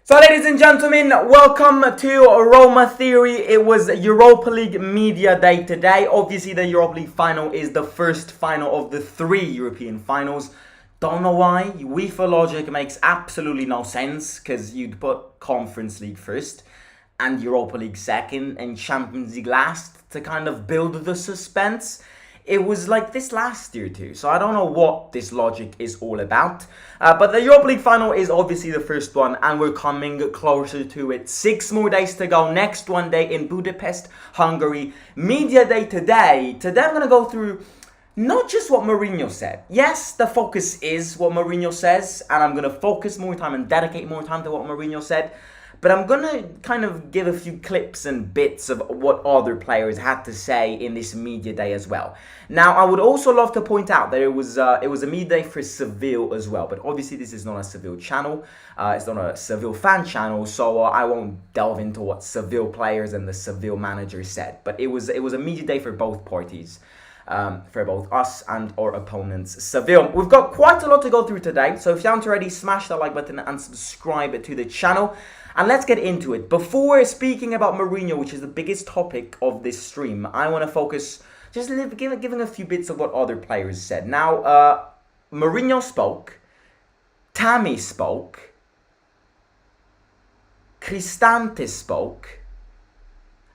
So ladies and gentlemen, welcome to Roma Theory. It was Europa League Media Day today. Obviously the Europa League final is the first final of the 3 European finals. Don't know why. UEFA logic makes absolutely no sense because you'd put Conference League first and Europa League second and Champions League last to kind of build the suspense. It was like this last year too, so I don't know what this logic is all about. But the Europa League final is obviously the first one, and we're coming closer to it. 6 more days to go. Next one day in Budapest, Hungary. Media day today. Today I'm going to go through not just what Mourinho said. Yes, the focus is what Mourinho says, and I'm going to focus more time and dedicate more time to what Mourinho said. But I'm going to kind of give a few clips and bits of what other players had to say in this media day as well. Now, I would also love to point out that it was a media day for Seville as well. But obviously, this is not a Seville channel. It's not a Seville fan channel. So I won't delve into what Seville players and the Seville manager said. But it was a media day for both parties. For both us and our opponents, Seville. We've got quite a lot to go through today. So if you haven't already, smash that like button and subscribe to the channel. And let's get into it. Before speaking about Mourinho, which is the biggest topic of this stream, I want to focus just giving a few bits of what other players said. Now, Mourinho spoke, Tammy spoke, Cristante spoke,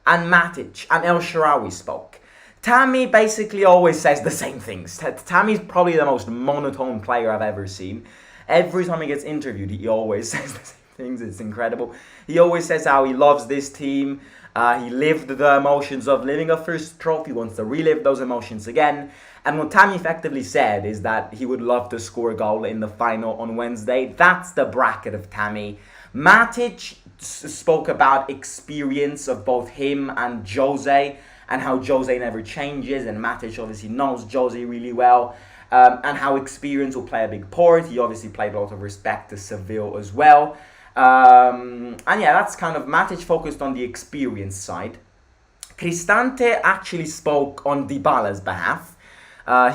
and Matic and El Shaarawy spoke. Tammy basically always says the same things. Tammy's probably the most monotone player I've ever seen. Every time he gets interviewed, he always says the same things. It's incredible. He always says how he loves this team. He lived the emotions of living a first trophy, wants to relive those emotions again. And what Tammy effectively said is that he would love to score a goal in the final on Wednesday. That's the bracket of Tammy. Matic spoke about experience of both him and Jose and how Jose never changes. And Matic obviously knows Jose really well. And how experience will play a big part. He obviously played a lot of respect to Seville as well. And yeah, that's kind of Matic focused on the experience side. Cristante actually spoke on Dybala's behalf.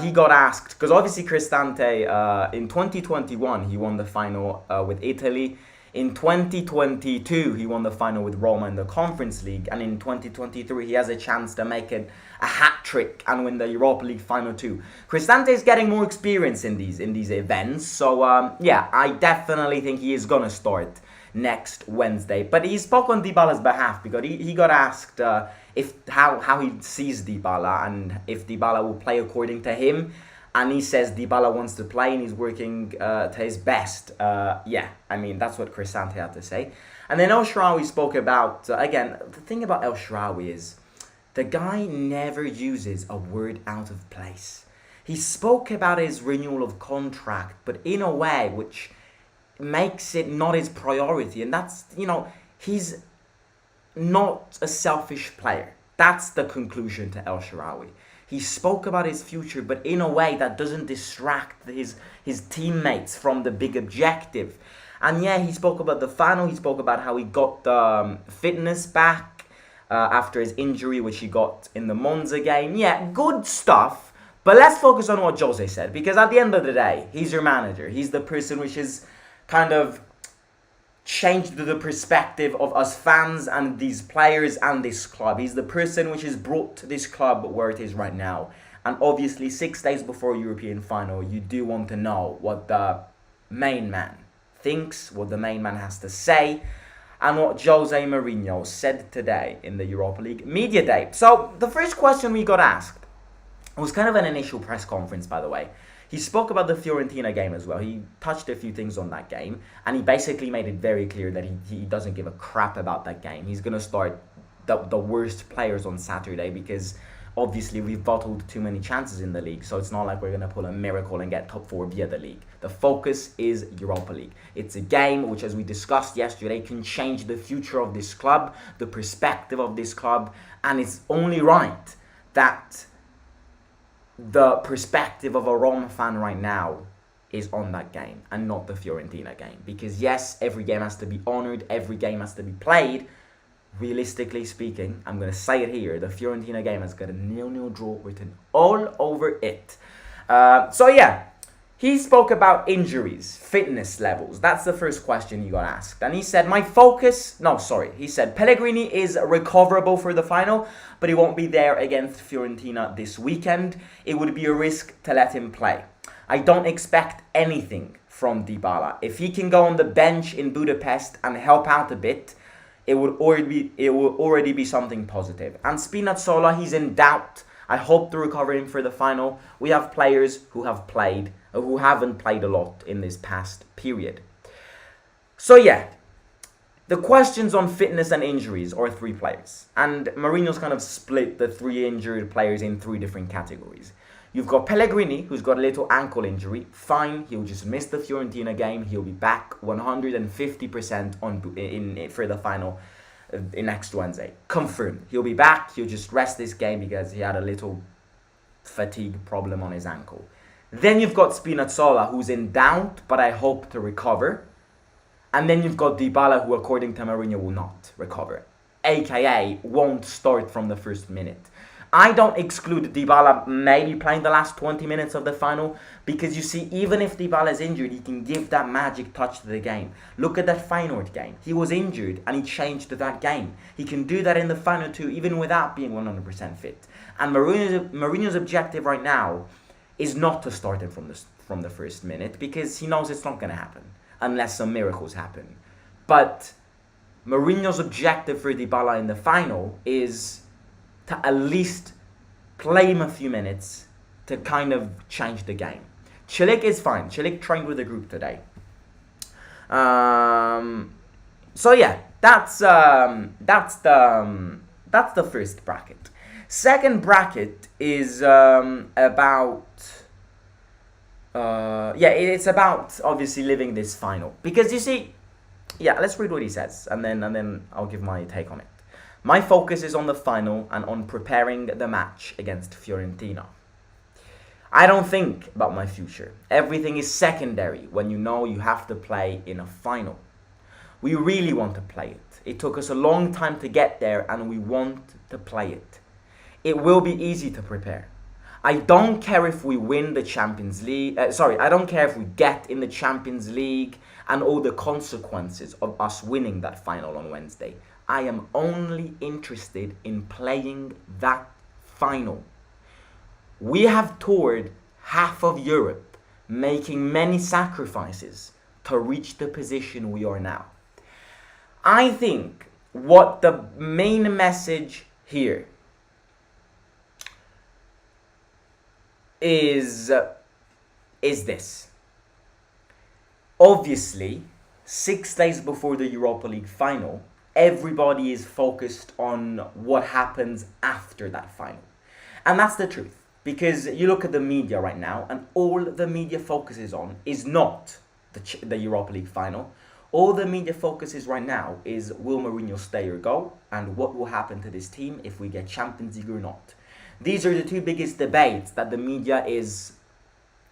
He got asked, because obviously Cristante, in 2021, he won the final with Italy. In 2022, he won the final with Roma in the Conference League. And in 2023, he has a chance to make it a hat-trick and win the Europa League final too. Cristante is getting more experience in these events. So, yeah, I definitely think he is going to start next Wednesday. But he spoke on Dybala's behalf because he got asked how he sees Dybala and if Dybala will play according to him. And he says Dybala wants to play and he's working to his best. Yeah, I mean, that's what Cristante had to say. And then El Shaarawy spoke about, again, the thing about El Shaarawy is the guy never uses a word out of place. He spoke about his renewal of contract, but in a way which makes it not his priority. And that's, he's not a selfish player. That's the conclusion to El Shaarawy. He spoke about his future, but in a way that doesn't distract his teammates from the big objective. And yeah, he spoke about the final. He spoke about how he got fitness back after his injury, which he got in the Monza game. Yeah, good stuff. But let's focus on what Jose said, because at the end of the day, he's your manager. He's the person which is kind of changed the perspective of us fans and these players and this club. He's the person which has brought this club where it is right now. And obviously 6 days before European final, you do want to know what the main man thinks, what the main man has to say, and what Jose Mourinho said today in the Europa League Media Day. So the first question we got asked was kind of an initial press conference, by the way. He spoke about the Fiorentina game as well. He touched a few things on that game. And he basically made it very clear that he doesn't give a crap about that game. He's going to start the worst players on Saturday because obviously we've bottled too many chances in the league. So it's not like we're going to pull a miracle and get top 4 via the league. The focus is Europa League. It's a game which, as we discussed yesterday, can change the future of this club, the perspective of this club. And it's only right that the perspective of a Roma fan right now is on that game and not the Fiorentina game. Because yes, every game has to be honoured, every game has to be played. Realistically speaking, I'm going to say it here, the Fiorentina game has got a 0-0 draw written all over it. So yeah, He spoke about injuries, fitness levels. That's the first question he got asked. And he said, he said, Pellegrini is recoverable for the final, but he won't be there against Fiorentina this weekend. It would be a risk to let him play. I don't expect anything from Dybala. If he can go on the bench in Budapest and help out a bit, it will already be something positive. And Spinazzola, he's in doubt. I hope to recover him for the final. We have players who haven't played a lot in this past period. So yeah, the questions on fitness and injuries are 3 players. And Mourinho's kind of split the 3 injured players in 3 different categories. You've got Pellegrini, who's got a little ankle injury. Fine, he'll just miss the Fiorentina game. He'll be back 150% for the final next Wednesday. Confirmed. He'll be back. He'll just rest this game because he had a little fatigue problem on his ankle. Then you've got Spinazzola, who's in doubt, but I hope to recover. And then you've got Dybala, who according to Mourinho will not recover. AKA won't start from the first minute. I don't exclude Dybala maybe playing the last 20 minutes of the final, because you see, even if Dybala is injured, he can give that magic touch to the game. Look at that Feyenoord game. He was injured and he changed that game. He can do that in the final too, even without being 100% fit. And Mourinho's objective right now is not to start him from the first minute, because he knows it's not going to happen unless some miracles happen. But Mourinho's objective for Dybala in the final is to at least play him a few minutes to kind of change the game. Çelik is fine. Çelik trained with the group today. So yeah, that's the first bracket. Second bracket is it's about obviously living this final, because you see, let's read what he says and then I'll give my take on it. My focus is on the final and on preparing the match against Fiorentina. I don't think about my future. Everything is secondary when you know you have to play in a final. We really want to play it. It took us a long time to get there and we want to play it. It will be easy to prepare. I don't care if we win the Champions League. I don't care if we get in the Champions League and all the consequences of us winning that final on Wednesday. I am only interested in playing that final. We have toured half of Europe, making many sacrifices to reach the position we are now. I think what the main message here is this. Obviously, 6 days before the Europa League final, everybody is focused on what happens after that final. And that's the truth. Because you look at the media right now, and all the media focuses on is not the Europa League final. All the media focuses right now is, will Mourinho stay or go? And what will happen to this team if we get Champions League or not? These are the 2 biggest debates that the media is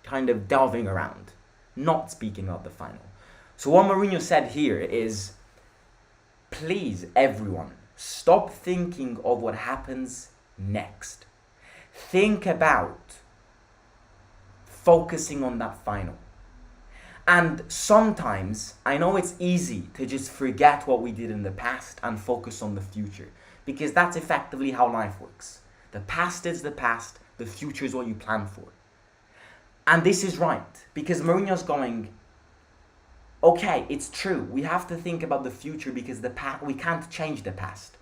kind of delving around, not speaking of the final. So what Mourinho said here is, please, everyone, stop thinking of what happens next. Think about focusing on that final. And sometimes, I know it's easy to just forget what we did in the past and focus on the future, because that's effectively how life works. The past is the past, the future is what you plan for. And this is right, because Mourinho's going, okay, it's true. We have to think about the future because we can't change the past.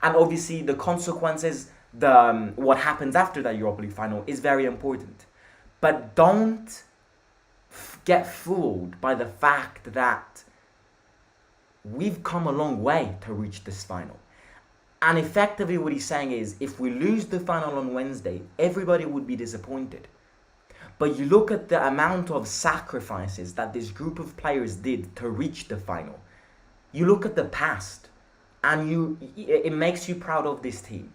And obviously the consequences, what happens after that Europa League final is very important. But don't get fooled by the fact that we've come a long way to reach this final. And effectively what he's saying is, if we lose the final on Wednesday, everybody would be disappointed. But you look at the amount of sacrifices that this group of players did to reach the final. You look at the past, and it makes you proud of this team.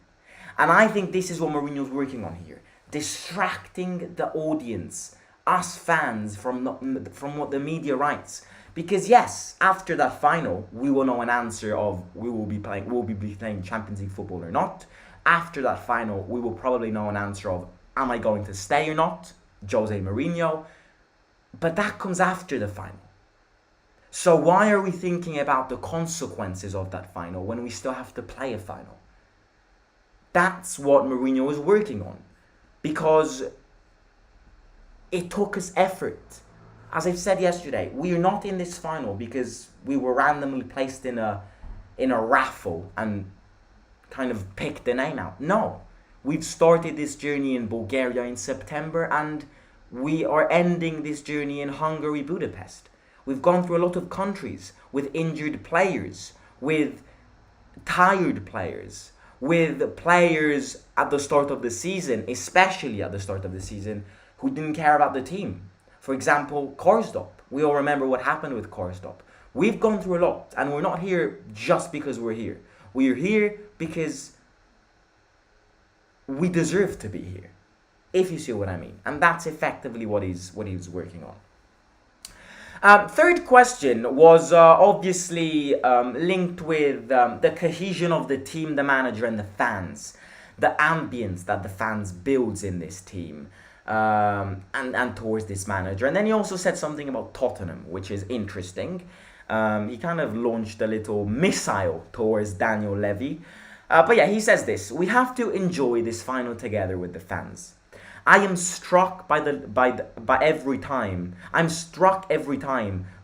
And I think this is what Mourinho's working on here. Distracting the audience, us fans, from what the media writes. Because yes, after that final, we will know an answer of will we be playing Champions League football or not. After that final, we will probably know an answer of, am I going to stay or not? Jose Mourinho. But that comes after the final. So why are we thinking about the consequences of that final when we still have to play a final? That's what Mourinho was working on. Because it took us effort. As I've said yesterday, we are not in this final because we were randomly placed in a raffle and kind of picked the name out. No. We've started this journey in Bulgaria in September and we are ending this journey in Hungary, Budapest. We've gone through a lot of countries with injured players, with tired players, with players at the start of the season, especially at the start of the season, who didn't care about the team. For example, Karsdorp. We all remember what happened with Karsdorp. We've gone through a lot, and we're not here just because we're here. We're here because we deserve to be here, if you see what I mean. And that's effectively what he's working on. Third question was obviously linked with the cohesion of the team, the manager and the fans. The ambience that the fans builds in this team and towards this manager. And then he also said something about Tottenham, which is interesting. He kind of launched a little missile towards Daniel Levy. But yeah, he says this: we have to enjoy this final together with the fans. I am struck every time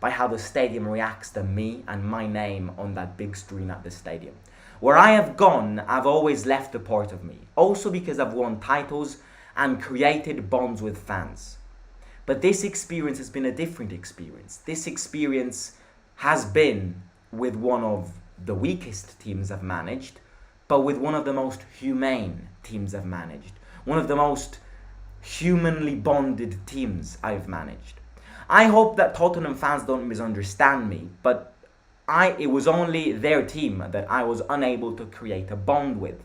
by how the stadium reacts to me and my name on that big screen at the stadium. Where I have gone, I've always left a part of me. Also because I've won titles and created bonds with fans. But this experience has been a different experience. This experience has been with one of the weakest teams I've managed, but with one of the most humane teams I've managed. One of the most humanly bonded teams I've managed. I hope that Tottenham fans don't misunderstand me, but it was only their team that I was unable to create a bond with.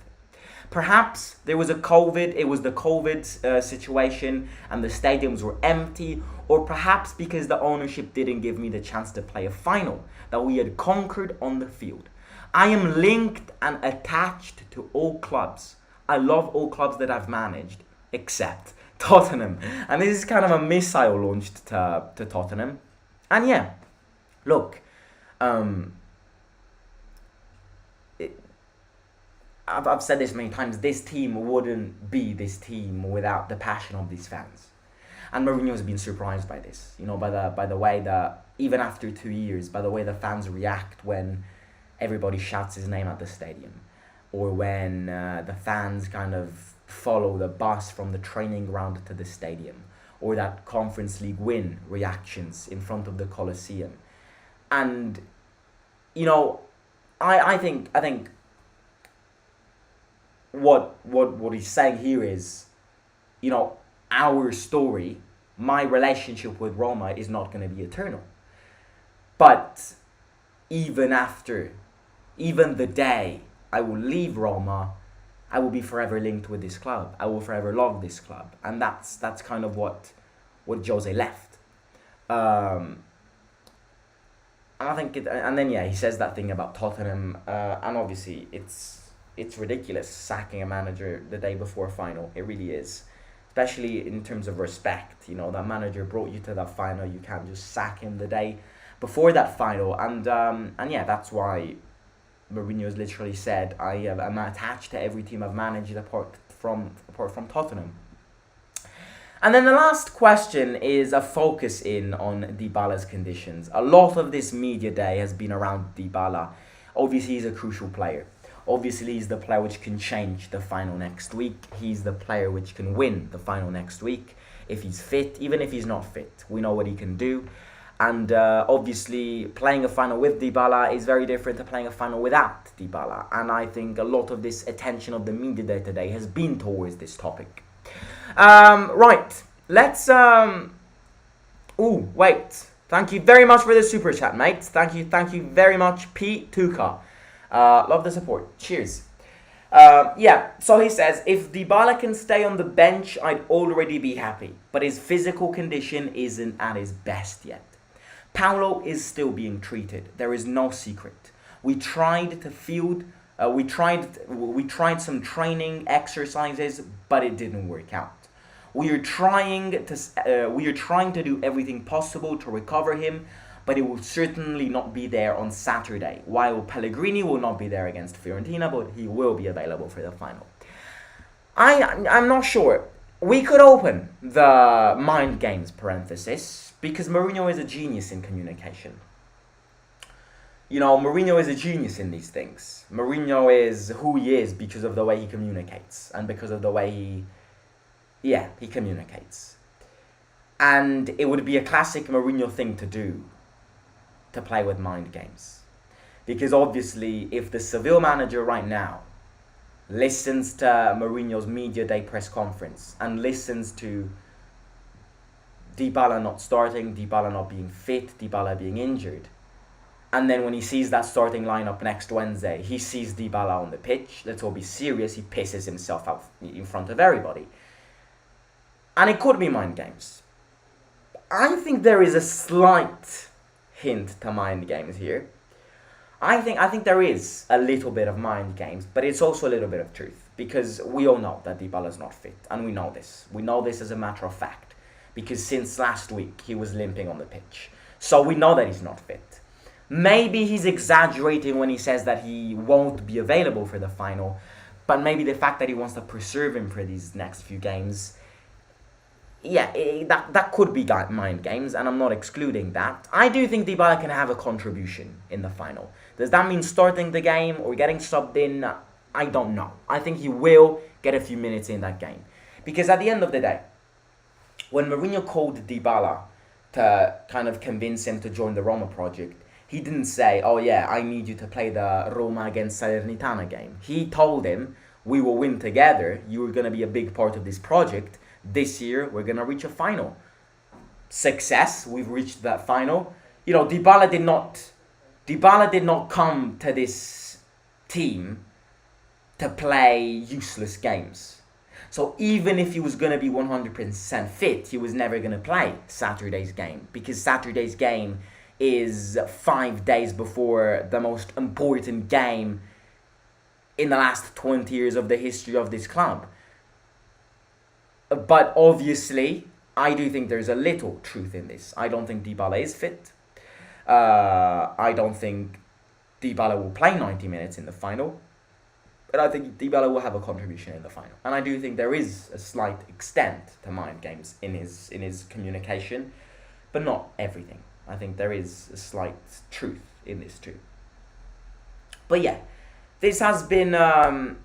Perhaps it was the COVID situation and the stadiums were empty, or perhaps because the ownership didn't give me the chance to play a final that we had conquered on the field. I am linked and attached to all clubs. I love all clubs that I've managed, except Tottenham. And this is kind of a missile launched to Tottenham. And yeah, look, I've said this many times, this team wouldn't be this team without the passion of these fans. And Mourinho has been surprised by this, by the way that, even after 2 years, by the way the fans react when everybody shouts his name at the stadium, or when the fans kind of follow the bus from the training ground to the stadium, or that Conference League win reactions in front of the Colosseum. And I think what he's saying here is, our story, my relationship with Roma is not going to be eternal. But even the day I will leave Roma, I will be forever linked with this club. I will forever love this club. And that's kind of what Jose left. And I think he says that thing about Tottenham, and obviously it's ridiculous sacking a manager the day before a final. It really is, especially in terms of respect. That manager brought you to that final. You can't just sack him the day before that final. And that's why Mourinho has literally said, I'm attached to every team I've managed apart from Tottenham. And then the last question is a focus in on Dybala's conditions. A lot of this media day has been around Dybala. Obviously, he's a crucial player. Obviously, he's the player which can change the final next week. He's the player which can win the final next week if he's fit, even if he's not fit. We know what he can do. And obviously, playing a final with Dybala is very different to playing a final without Dybala. And I think a lot of this attention of the media day today has been towards this topic. Right, let's... Thank you very much for the super chat, mate. Thank you very much, P. Tuka. Love the support. Cheers. So he says, if Dybala can stay on the bench, I'd already be happy. But his physical condition isn't at his best yet. Paulo is still being treated. There is no secret. We tried to field. We tried some training exercises, but it didn't work out. We are trying to do everything possible to recover him, but he will certainly not be there on Saturday. While Pellegrini will not be there against Fiorentina, but he will be available for the final. I'm not sure. We could open the mind games parenthesis because Mourinho is a genius in communication. You know, Mourinho is a genius in these things. Mourinho is who he is because of the way he communicates and because of the way he communicates. And it would be a classic Mourinho thing to do, to play with mind games. Because obviously, if the Seville manager right now listens to Mourinho's media day press conference and listens to Dybala not starting, Dybala not being fit, Dybala being injured, and then when he sees that starting lineup next Wednesday, he sees Dybala on the pitch, let's all be serious, he pisses himself out in front of everybody. And it could be mind games. I think there is a slight hint to mind games here. I think there is a little bit of mind games, but it's also a little bit of truth. Because we all know that Dybala's not fit, and we know this. We know this as a matter of fact. Because since last week, he was limping on the pitch. So we know that he's not fit. Maybe he's exaggerating when he says that he won't be available for the final, but maybe the fact that he wants to preserve him for these next few games, that could be mind games, and I'm not excluding that. I do think Dybala can have a contribution in the final. Does that mean starting the game or getting subbed in? I don't know. I think he will get a few minutes in that game. Because at the end of the day, when Mourinho called Dybala to kind of convince him to join the Roma project, he didn't say, oh yeah, I need you to play the Roma against Salernitana game. He told him, we will win together, you are going to be a big part of this project. This year, we're going to reach a final. Success, we've reached that final. You know, Dybala did not come to this team to play useless games. So even if he was going to be 100% fit, he was never going to play Saturday's game. Because Saturday's game is 5 days before the most important game in the last 20 years of the history of this club. But obviously, I do think there's a little truth in this. I don't think Dybala is fit. I don't think Dybala will play 90 minutes in the final. But I think Dybala will have a contribution in the final. And I do think there is a slight extent to mind games in his communication. But not everything. I think there is a slight truth in this too. But yeah, this has been the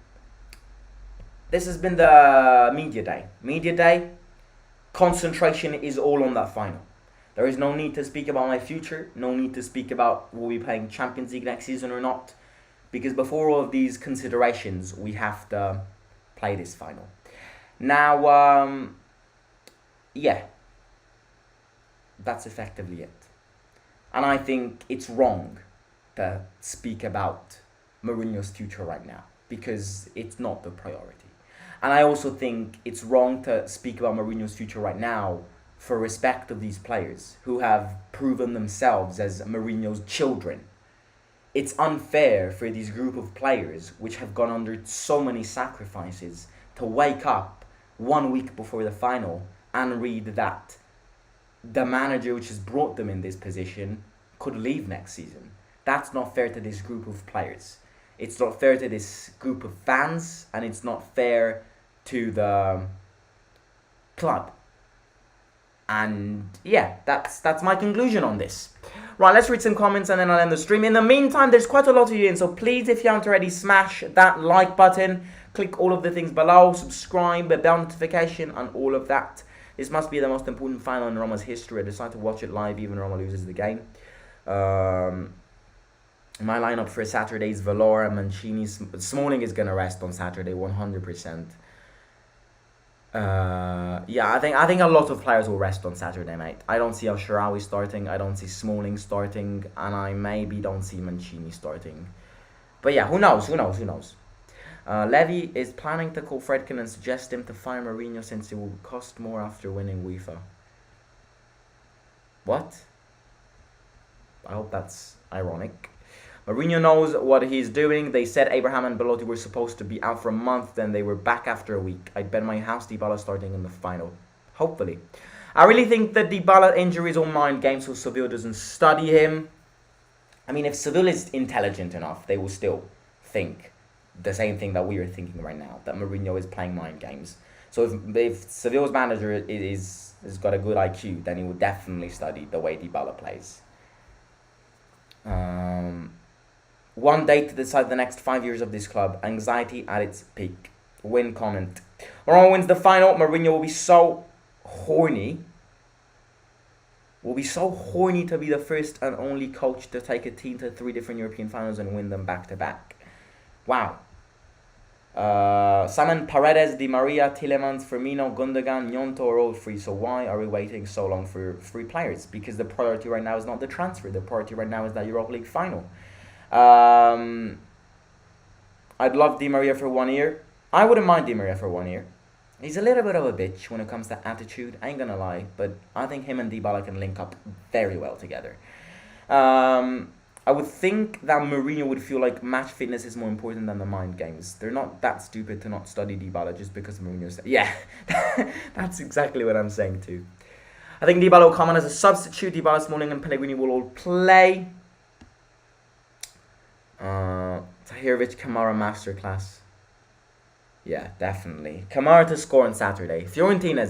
media day. Media day, concentration is all on that final. There is no need to speak about my future. No need to speak about will we be playing Champions League next season or not. Because before all of these considerations, we have to play this final. Now, that's effectively it. And I think it's wrong to speak about Mourinho's future right now because it's not the priority. And I also think it's wrong to speak about Mourinho's future right now for respect of these players who have proven themselves as Mourinho's children. It's unfair for these group of players which have gone under so many sacrifices to wake up 1 week before the final and read that the manager which has brought them in this position could leave next season. That's not fair to this group of players. It's not fair to this group of fans, and it's not fair to the club. And yeah, that's my conclusion on this. Right, let's read some comments and then I'll end the stream. In the meantime, there's quite a lot of you in, so please, if you haven't already, smash that like button. Click all of the things below, subscribe, bell notification, and all of that. This must be the most important final in Roma's history. I decided to watch it live even Roma loses the game. My lineup for Saturday is Valora, Mancini. Smalling is going to rest on Saturday, 100%. I think a lot of players will rest on Saturday, mate. I don't see El Shaarawy starting. I don't see Smalling starting. And I maybe don't see Mancini starting. But yeah, who knows? Levy is planning to call Fredkin and suggest him to fire Mourinho since it will cost more after winning UEFA. What? I hope that's ironic. Mourinho knows what he's doing. They said Abraham and Belotti were supposed to be out for a month, then they were back after a week. I'd bet my house Dybala starting in the final. Hopefully. I really think that Dybala injury is all mind games, so Seville doesn't study him. I mean, if Seville is intelligent enough, they will still think the same thing that we are thinking right now, that Mourinho is playing mind games. So if Seville's manager has got a good IQ, then he will definitely study the way Dybala plays. One day to decide the next 5 years of this club. Anxiety at its peak. Win comment. Roma wins the final. Mourinho will be so horny. Will be so horny to be the first and only coach to take a team to 3 different European finals and win them back to back. Wow. Simon, Paredes, Di Maria, Tielemans, Firmino, Gundogan, Gnonto are all free. So why are we waiting so long for free players? Because the priority right now is not the transfer. The priority right now is that Europa League final. I'd love Di Maria for 1 year. I wouldn't mind Di Maria for 1 year. He's a little bit of a bitch when it comes to attitude. I ain't gonna lie, but I think him and Dybala can link up very well together. I would think that Mourinho would feel like match fitness is more important than the mind games. They're not that stupid to not study Dybala just because Mourinho said. Yeah, that's exactly what I'm saying too. I think Dybala will come on as a substitute. Dybala, Smalling, and Pellegrini will all play. Tahirovic, Kamara masterclass. Yeah, definitely. Kamara to score on Saturday. Fiorentina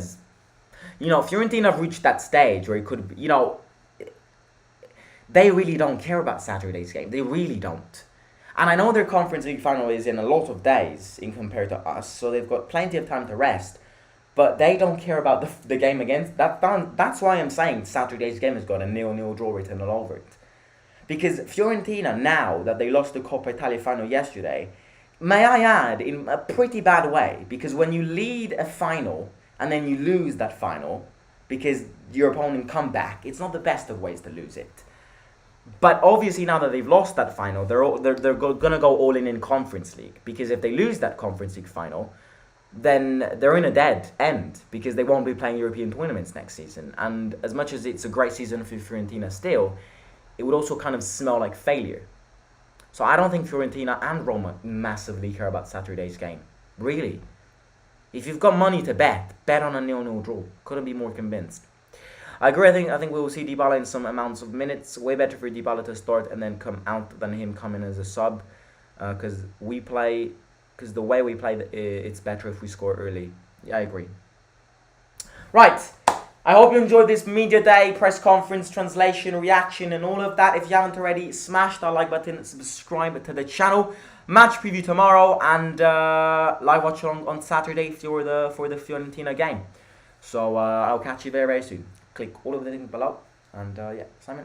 have reached that stage where it could be, they really don't care about Saturday's game. They really don't. And I know their Conference League final is in a lot of days in compared to us, so they've got plenty of time to rest. But they don't care about the game against that. That's why I'm saying Saturday's game has got a 0-0 draw written all over it. Because Fiorentina, now that they lost the Coppa Italia final yesterday, may I add, in a pretty bad way, because when you lead a final and then you lose that final because your opponent come back, it's not the best of ways to lose it. But obviously now that they've lost that final, they're going to go all in Conference League, because if they lose that Conference League final, then they're in a dead end because they won't be playing European tournaments next season. And as much as it's a great season for Fiorentina still, it would also kind of smell like failure. So I don't think Fiorentina and Roma massively care about Saturday's game. Really. If you've got money to bet on a 0-0 draw. Couldn't be more convinced. I agree. I think we will see Dybala in some amounts of minutes. Way better for Dybala to start and then come out than him coming as a sub. Because the way we play, it's better if we score early. Yeah, I agree. Right. I hope you enjoyed this media day, press conference, translation, reaction, and all of that. If you haven't already, smash that like button, subscribe to the channel. Match preview tomorrow, and live watch on Saturday for the Fiorentina game. So I'll catch you very, very soon. Click all of the links below, and yeah, Simon.